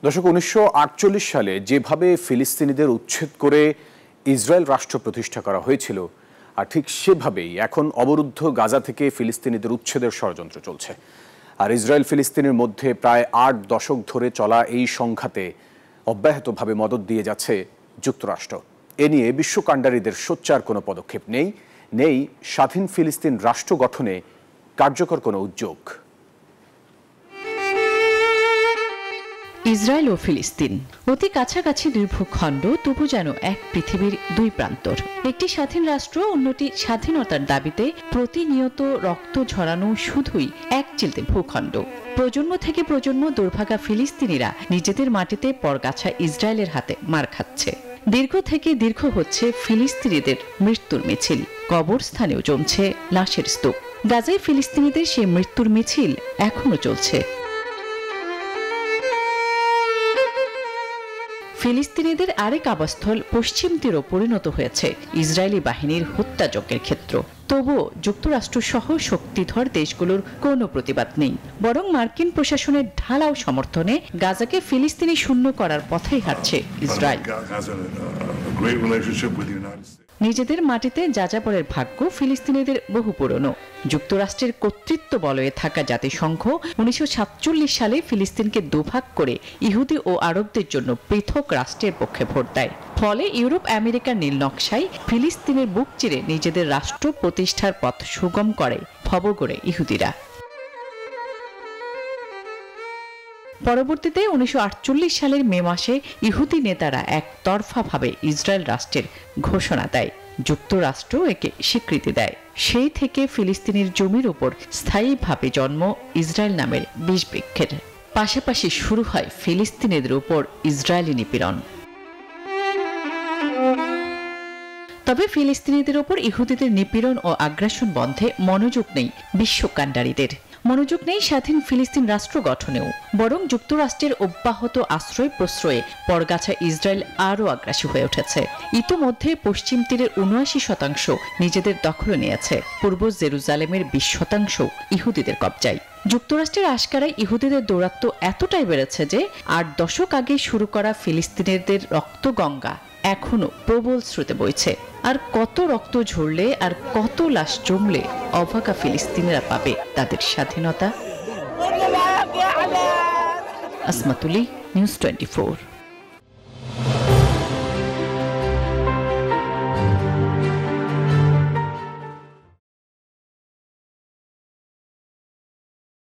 দর্শক, 1948 সালে যেভাবে ফিলিস্তিনিদের উচ্ছেদ করে ইসরায়েল রাষ্ট্র প্রতিষ্ঠা করা হয়েছিল, আর ঠিক সেভাবেই এখন অবরুদ্ধ গাজা থেকে ফিলিস্তিনিদের উচ্ছেদের ষড়যন্ত্র চলছে। আর ইসরায়েল ফিলিস্তিনের মধ্যে প্রায় 8 দশক ধরে চলা এই সংঘাতে অব্যাহতভাবে মদদ দিয়ে যাচ্ছে যুক্তরাষ্ট্র। এ নিয়ে বিশ্বকাণ্ডারীদের সোচ্চার কোনো পদক্ষেপ নেই স্বাধীন ফিলিস্তিন রাষ্ট্র গঠনে কার্যকর কোনো উদ্যোগ। ইসরায়েল ও ফিলিস্তিন অতি কাছাকাছি দুই ভূখণ্ড, তবু যেন এক পৃথিবীর দুই প্রান্তর। একটি স্বাধীন রাষ্ট্র, অন্যটি স্বাধীনতার দাবিতে প্রতিনিয়ত রক্ত ঝরানো শুধুই এক চিলতে ভূখণ্ড। প্রজন্ম থেকে প্রজন্ম দুর্ভাগা ফিলিস্তিনিরা নিজেদের মাটিতে পরগাছা ইসরায়েলের হাতে মার খাচ্ছে। দীর্ঘ থেকে দীর্ঘ হচ্ছে ফিলিস্তিনিদের মৃত্যুর মিছিল, কবরস্থানেও জমছে লাশের স্তূপ। গাজায় ফিলিস্তিনিদের সেই মৃত্যুর মিছিল এখনো চলছে। ফিলিস্তিনিদের আরেক আবাসস্থল পশ্চিম তীরও পরিণত হয়েছে ইসরায়েলি বাহিনীর হত্যাযজ্ঞের ক্ষেত্র। তবুও যুক্তরাষ্ট্র সহ শক্তিধর দেশগুলোর কোনো প্রতিবাদ নেই, বরং মার্কিন প্রশাসনের ঢালাও সমর্থনে গাজাকে ফিলিস্তিনি শূন্য করার পথেই হাঁটছে ইসরায়েল। নিজেদের মাটিতে যাযাবরের ভাগ্য ফিলিস্তিনিদের বহু পুরনো। যুক্তরাষ্ট্রের কর্তৃত্ব বলয়ে থাকা জাতিসংঘ 1947 সালে ফিলিস্তিনকে দুভাগ করে ইহুদি ও আরবদের জন্য পৃথক রাষ্ট্রের পক্ষে ভোট দেয়। ফলে ইউরোপ আমেরিকার নীল নকশায় ফিলিস্তিনের বুক চিরে নিজেদের রাষ্ট্র প্রতিষ্ঠার পথ সুগম করে ভবঘুরে ইহুদিরা। পরবর্তীতে 1948 সালের মে মাসে ইহুদি নেতারা একতরফাভাবে ইসরায়েল রাষ্ট্রের ঘোষণা দেয়। যুক্তরাষ্ট্র একে স্বীকৃতি দেয়। সেই থেকে ফিলিস্তিনের জমির উপর স্থায়ীভাবে জন্ম ইসরায়েল নামের বিষবৃক্ষের। পাশাপাশি শুরু হয় ফিলিস্তিনিদের উপর ইসরায়েলি নিপীড়ন। তবে ফিলিস্তিনিদের উপর ইহুদিদের নিপীড়ন ও আগ্রাসন বন্ধে মনোযোগ নেই বিশ্বকাণ্ডারীদের। মনোযোগ নেই স্বাধীন ফিলিস্তিন রাষ্ট্র গঠনেও, বরং যুক্তরাষ্ট্রের অব্যাহত আশ্রয় প্রশ্রয়ে পরগাছা ইসরায়েল আরও আগ্রাসী হয়ে উঠেছে। ইতোমধ্যে পশ্চিম তীরের 79% নিজেদের দখলে নিয়েছে। পূর্ব জেরুজালেমের 20% ইহুদিদের কবজায়। যুক্তরাষ্ট্রের আশকারায় ইহুদিদের দৌরাত্ম্য এতটাই বেড়েছে যে 8 দশক আগে শুরু করা ফিলিস্তিনিদের রক্তগঙ্গা এখনো প্রবল স্রোতে বইছে। আর কত রক্ত ঝরলে আর কত লাশ জমলে অভাগা ফিলিস্তিনিরা পাবে তাদের স্বাধীনতা? আসমাতুলি, নিউজ 24।